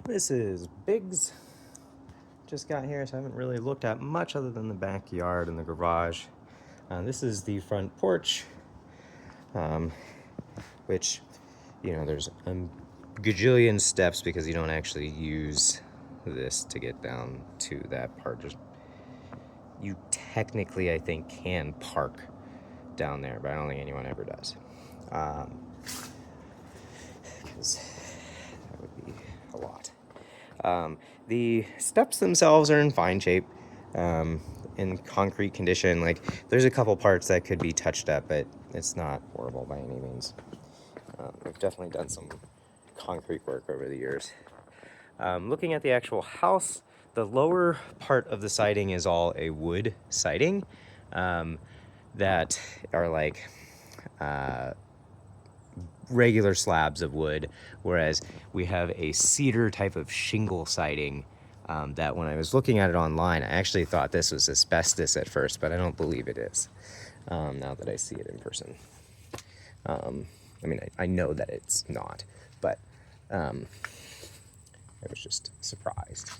This is Biggs. Just got here, so I haven't really looked at much other than the backyard and the garage. This is the front porch, which, there's a gajillion steps because you don't actually use this to get down to that part. You technically, I think, can park down there, but I don't think anyone ever does. Because that would be a lot. The steps themselves are in fine shape, in concrete condition. Like, there's a couple parts that could be touched up, but it's not horrible by any means. We've definitely done some concrete work over the years. Looking at the actual house, the lower part of the siding is all a wood siding that are like regular slabs of wood, whereas we have a cedar type of shingle siding that when I was looking at it online, I actually thought this was asbestos at first, but I don't believe it is now that I see it in person. I know that it's not, but I was just surprised.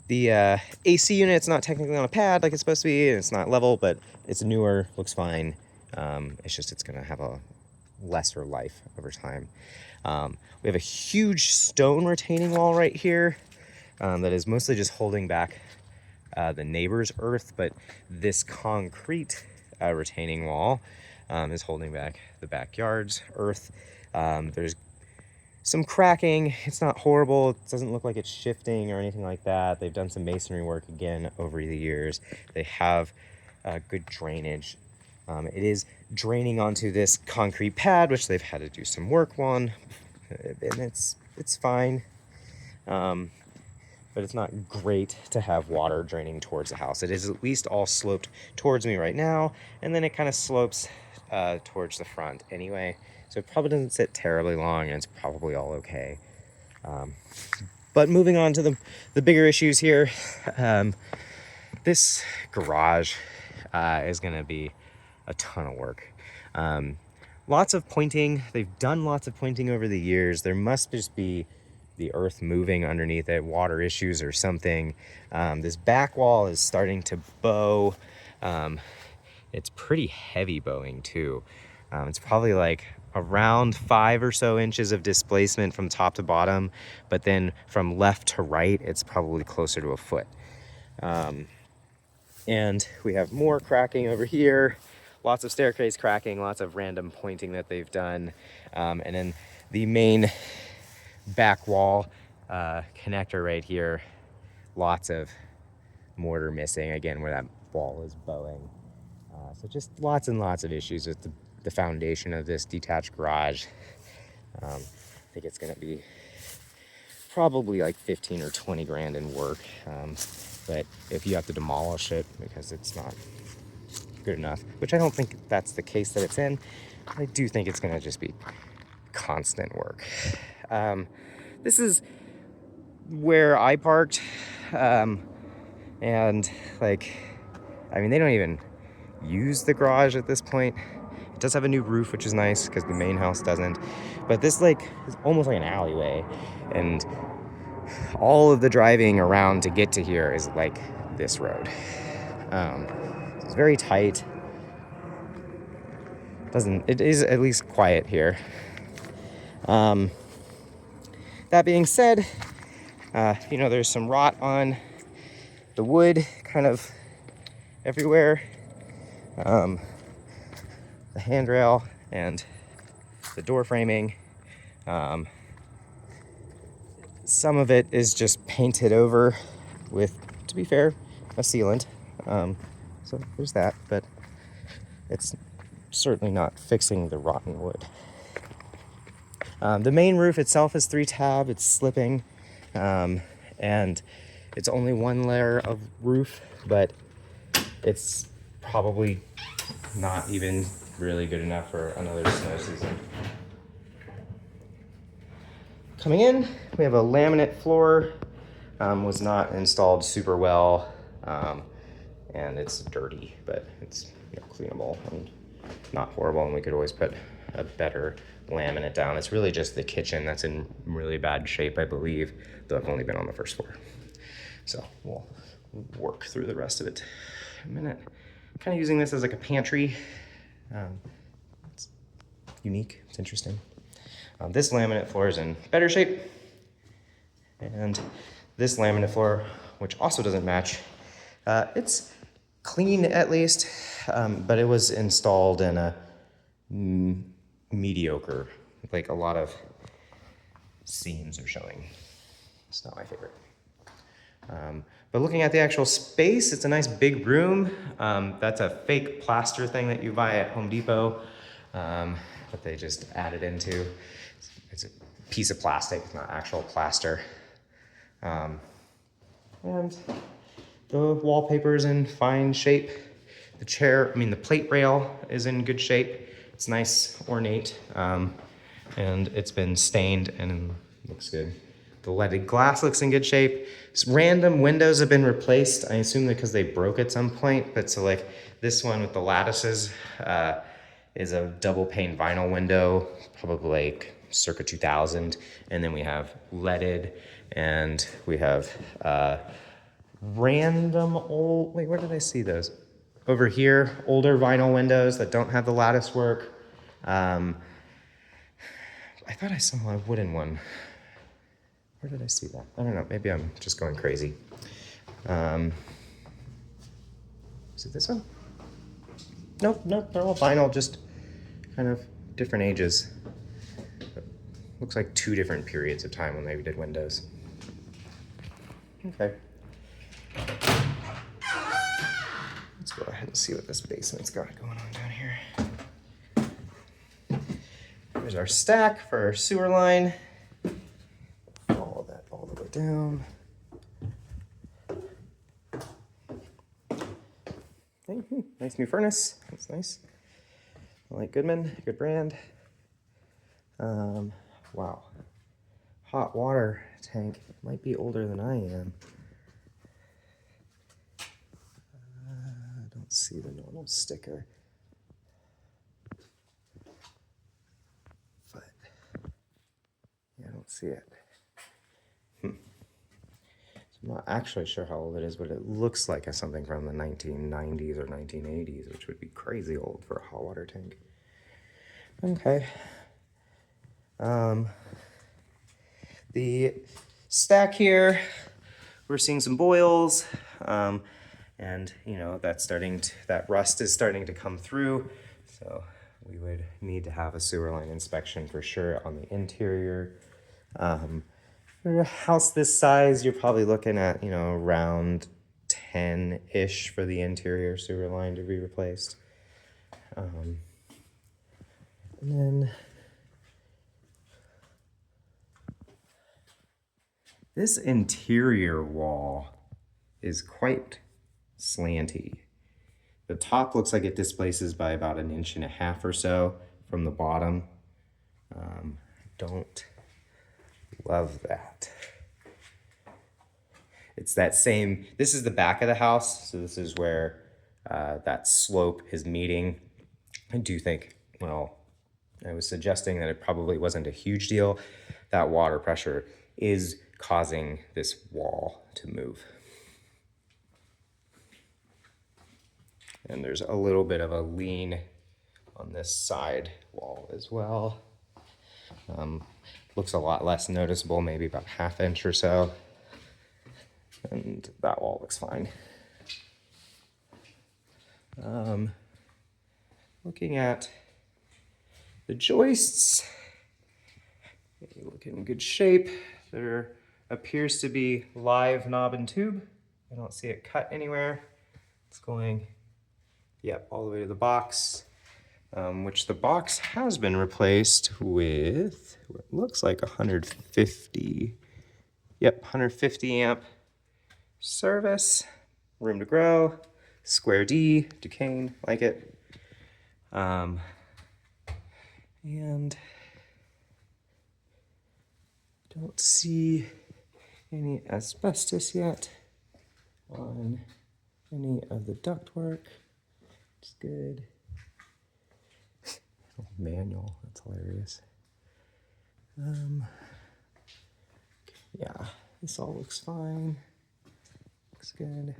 The AC unit's not technically on a pad like it's supposed to be, and it's not level, but it's newer, looks fine. It's going to have a lesser life over time. We have a huge stone retaining wall right here that is mostly just holding back the neighbor's earth, but this concrete retaining wall is holding back the backyard's earth. There's some cracking. It's not horrible. It doesn't look like it's shifting or anything like that. They've done some masonry work again over the years. They have good drainage. It is draining onto this concrete pad, which they've had to do some work on, and it's fine. But it's not great to have water draining towards the house. It is at least all sloped towards me right now, and then it kind of slopes towards the front anyway. So it probably doesn't sit terribly long, and it's probably all okay. But moving on to the bigger issues here, this garage is going to be a ton of work. Lots of pointing. They've done lots of pointing over the years. There must just be the earth moving underneath it, water issues or something. This back wall is starting to bow. It's pretty heavy bowing too. It's probably like around 5 or so inches of displacement from top to bottom, but then from left to right, it's probably closer to a foot. And we have more cracking over here, lots of staircase cracking, lots of random pointing that they've done. And then the main back wall connector right here, lots of mortar missing, again, where that wall is bowing. So just lots and lots of issues with the foundation of this detached garage. I think it's gonna be probably like 15 or 20 grand in work. But if you have to demolish it because it's not good enough, which I don't think that's the case that it's in, I do think it's gonna just be constant work. This is where I parked, and they don't even use the garage at this point. It does have a new roof, which is nice because the main house doesn't, but this is almost like an alleyway, and all of the driving around to get to here is like this road. It's very tight. It is at least quiet here. That being said, there's some rot on the wood kind of everywhere. The handrail and the door framing. Some of it is just painted over with, to be fair, a sealant. So there's that, but it's certainly not fixing the rotten wood. The main roof itself is 3-tab. It's slipping, and it's only one layer of roof, but it's probably not even really good enough for another snow season. Coming in, we have a laminate floor. Was not installed super well, and it's dirty, but it's cleanable and not horrible, and we could always put a better laminate down. It's really just the kitchen that's in really bad shape, I believe, though I've only been on the first floor. So we'll work through the rest of it in a minute. Kind of using this as like a pantry. It's unique, it's interesting. This laminate floor is in better shape. And this laminate floor, which also doesn't match, it's clean at least, but it was installed in a mediocre, like a lot of seams are showing. It's not my favorite. But looking at the actual space, it's a nice big room. That's a fake plaster thing that you buy at Home Depot, that they just added into. It's a piece of plastic, it's not actual plaster. And the wallpaper is in fine shape. The plate rail is in good shape. It's nice, ornate, and it's been stained and looks good. The leaded glass looks in good shape. Random windows have been replaced, I assume because they broke at some point, but so like this one with the lattices is a double pane vinyl window, probably like circa 2000, and then we have leaded, and we have random old, wait, where did I see those? Over here, older vinyl windows that don't have the lattice work. I thought I saw a wooden one. Where did I see that? I don't know, maybe I'm just going crazy. Is it this one? Nope, they're all vinyl, just kind of different ages. Looks like 2 different periods of time when they did windows. Okay. Let's go ahead and see what this basement's got going on down here. There's our stack for our sewer line. Follow that all the way down. Okay, nice new furnace. That's nice. I like Goodman, good brand. Wow. Hot water tank. It might be older than I am. I don't see the normal sticker. But yeah, I don't see it. So I'm not actually sure how old it is, but it looks like something from the 1990s or 1980s, which would be crazy old for a hot water tank. Okay. The stack here, we're seeing some boils, and you know that rust is starting to come through, so we would need to have a sewer line inspection for sure on the interior. For a house this size, you're probably looking at around 10-ish for the interior sewer line to be replaced, and then this interior wall is quite slanty. The top looks like it displaces by about 1.5 inches or so from the bottom. Don't love that. It's that same, this is the back of the house, so this is where that slope is meeting. I do think, well, I was suggesting that it probably wasn't a huge deal. That water pressure is causing this wall to move. And there's a little bit of a lean on this side wall as well. Looks a lot less noticeable, maybe about 1/2 inch or so. And that wall looks fine. Looking at the joists, they look in good shape. There appears to be live knob and tube. I don't see it cut anywhere. It's going, yep, all the way to the box, which the box has been replaced with what looks like 150, yep, 150 amp service, room to grow, square D, Duquesne, like it. And don't see any asbestos yet on any of the ductwork. It's good. Manual, that's hilarious. Yeah, this all looks fine. Looks good.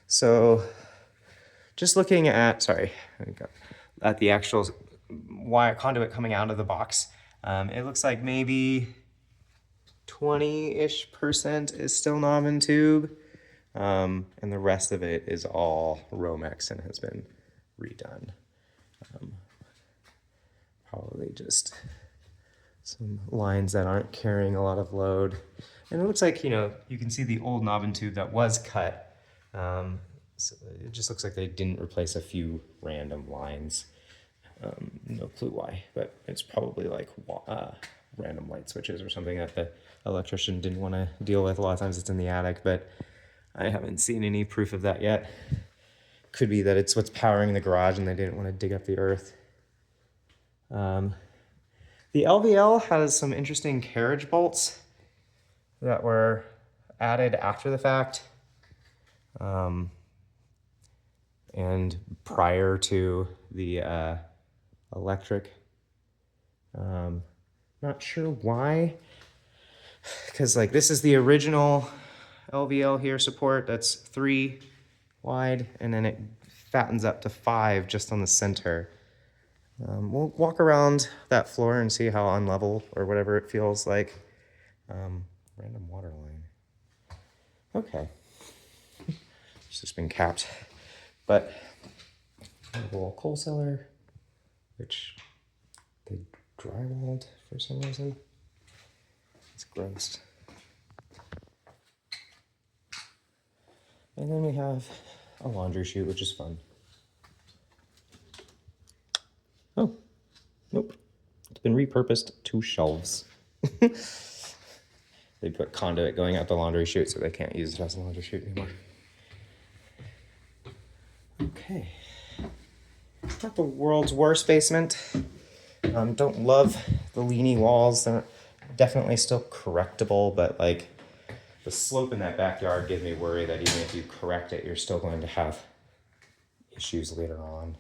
So just looking at, at the actual wire conduit coming out of the box, it looks like maybe 20-ish% is still knob and tube, and the rest of it is all Romex and has been redone. Probably just some lines that aren't carrying a lot of load. And it looks like, you can see the old knob and tube that was cut. So it just looks like they didn't replace a few random lines. No clue why, but it's probably like random light switches or something that the electrician didn't want to deal with. A lot of times it's in the attic, but I haven't seen any proof of that yet. Could be that it's what's powering the garage and they didn't want to dig up the earth. The LVL has some interesting carriage bolts that were added after the fact, and prior to the electric. Not sure why, because like this is the original LVL here support that's 3 wide, and then it fattens up to 5 just on the center. We'll walk around that floor and see how unlevel or whatever it feels like. Random water line. Okay. It's just been capped. But a little coal cellar, which they drywalled for some reason. It's gross. And then we have a laundry chute, which is fun. Oh, nope. It's been repurposed to shelves. They put conduit going out the laundry chute, so they can't use it as a laundry chute anymore. Okay. Not the world's worst basement. Don't love the leany walls. They're definitely still correctable, but like the slope in that backyard gives me worry that even if you correct it, you're still going to have issues later on.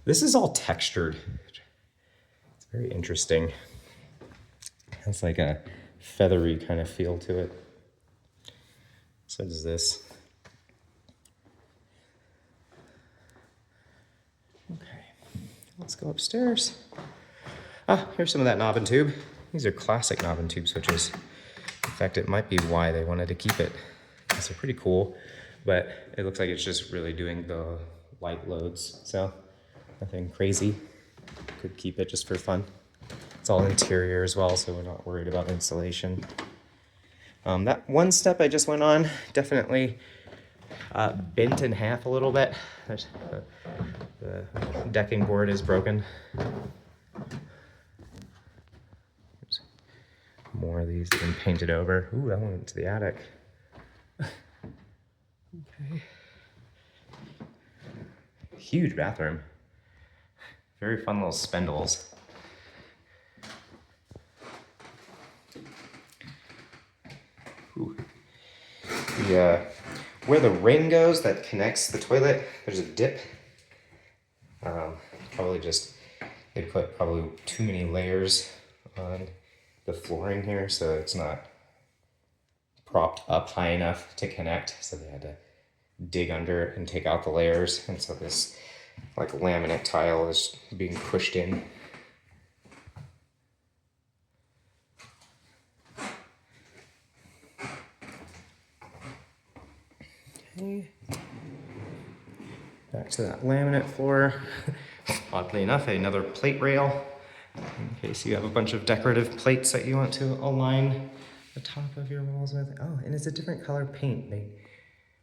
This is all textured. It's very interesting. It has like a feathery kind of feel to it. So does this. Okay, let's go upstairs. Here's some of that knob and tube. These are classic knob and tube switches. In fact, it might be why they wanted to keep it. These are pretty cool, but it looks like it's just really doing the light loads. So nothing crazy. Could keep it just for fun. It's all interior as well, so we're not worried about insulation. That one step I just went on definitely bent in half a little bit. The decking board is broken. There's more of these been painted over. Ooh, that one went to the attic. Okay. Huge bathroom. Very fun little spindles. Ooh. Where the ring goes that connects the toilet, there's a dip. Probably just, they put probably too many layers on the flooring here, so it's not propped up high enough to connect. So they had to dig under and take out the layers, and so this like laminate tile is being pushed in. Okay. Back to that laminate floor. Oddly enough, another plate rail in case you have a bunch of decorative plates that you want to align the top of your walls with. Oh, and it's a different color paint. They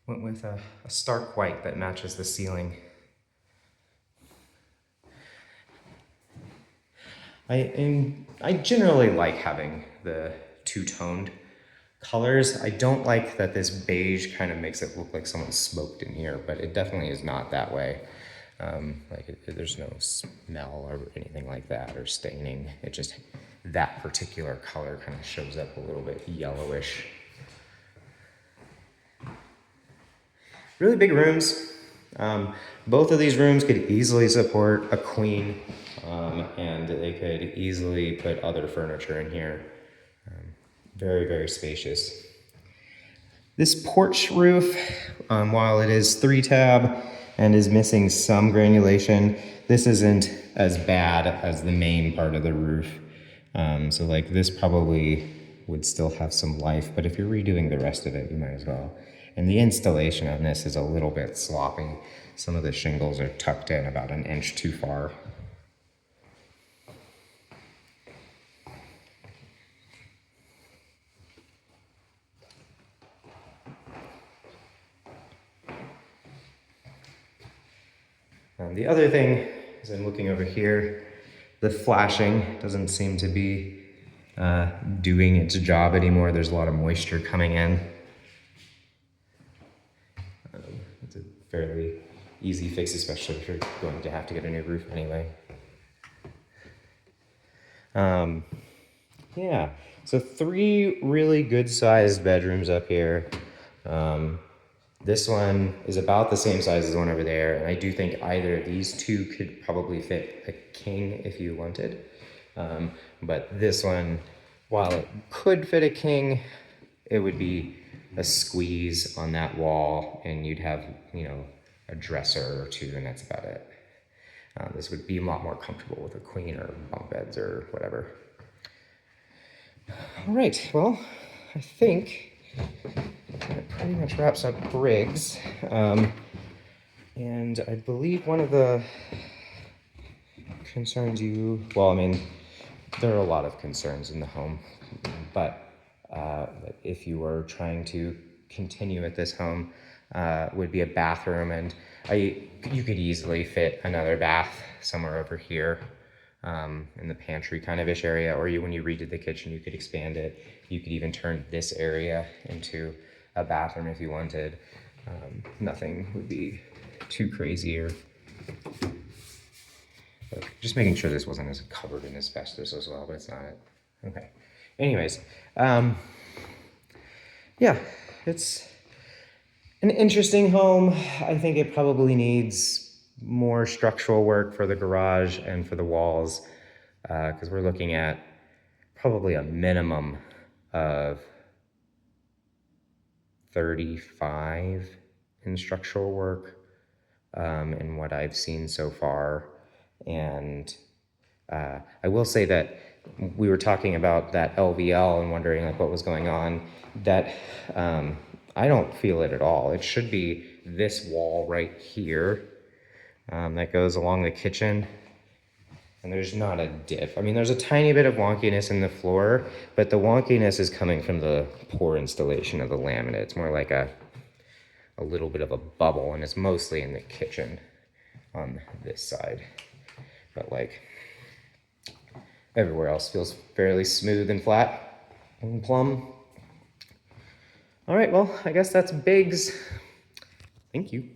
went with a stark white that matches the ceiling. I generally like having the two-toned colors. I don't like that this beige kind of makes it look like someone smoked in here, but it definitely is not that way. There's no smell or anything like that or staining. It just, that particular color kind of shows up a little bit yellowish. Really big rooms. Both of these rooms could easily support a queen, and they could easily put other furniture in here. Very, very spacious. This porch roof, while it is 3-tab and is missing some granulation, this isn't as bad as the main part of the roof. So like this probably would still have some life, but if you're redoing the rest of it, you might as well. And the installation on this is a little bit sloppy. Some of the shingles are tucked in about an inch too far. The other thing is I'm looking over here, the flashing doesn't seem to be doing its job anymore. There's a lot of moisture coming in. It's a fairly easy fix, especially if you're going to have to get a new roof anyway. Yeah, so 3 really good sized bedrooms up here. This one is about the same size as the one over there, and I do think either of these 2 could probably fit a king if you wanted. But this one, while it could fit a king, it would be a squeeze on that wall, and you'd have, you know, a dresser or 2, and that's about it. This would be a lot more comfortable with a queen or bunk beds or whatever. All right, well, I think that pretty much wraps up Briggs. And I believe one of the concerns well, I mean, there are a lot of concerns in the home, but if you were trying to continue at this home, would be a bathroom, and you could easily fit another bath somewhere over here in the pantry kind of ish area, or when you redid the kitchen, you could expand it. You could even turn this area into a bathroom if you wanted. Nothing would be too crazy, or just making sure this wasn't as covered in asbestos as well, but it's not. Okay. Anyways, yeah, it's an interesting home. I think it probably needs more structural work for the garage and for the walls, because we're looking at probably a minimum of 35 in structural work in what I've seen so far. And I will say that we were talking about that LVL and wondering like what was going on. That I don't feel it at all. It should be this wall right here that goes along the kitchen. And there's not a diff. I mean, there's a tiny bit of wonkiness in the floor, but the wonkiness is coming from the poor installation of the laminate. It's more like a little bit of a bubble, and it's mostly in the kitchen on this side. But like everywhere else feels fairly smooth and flat and plumb. All right, well, I guess that's Biggs. Thank you.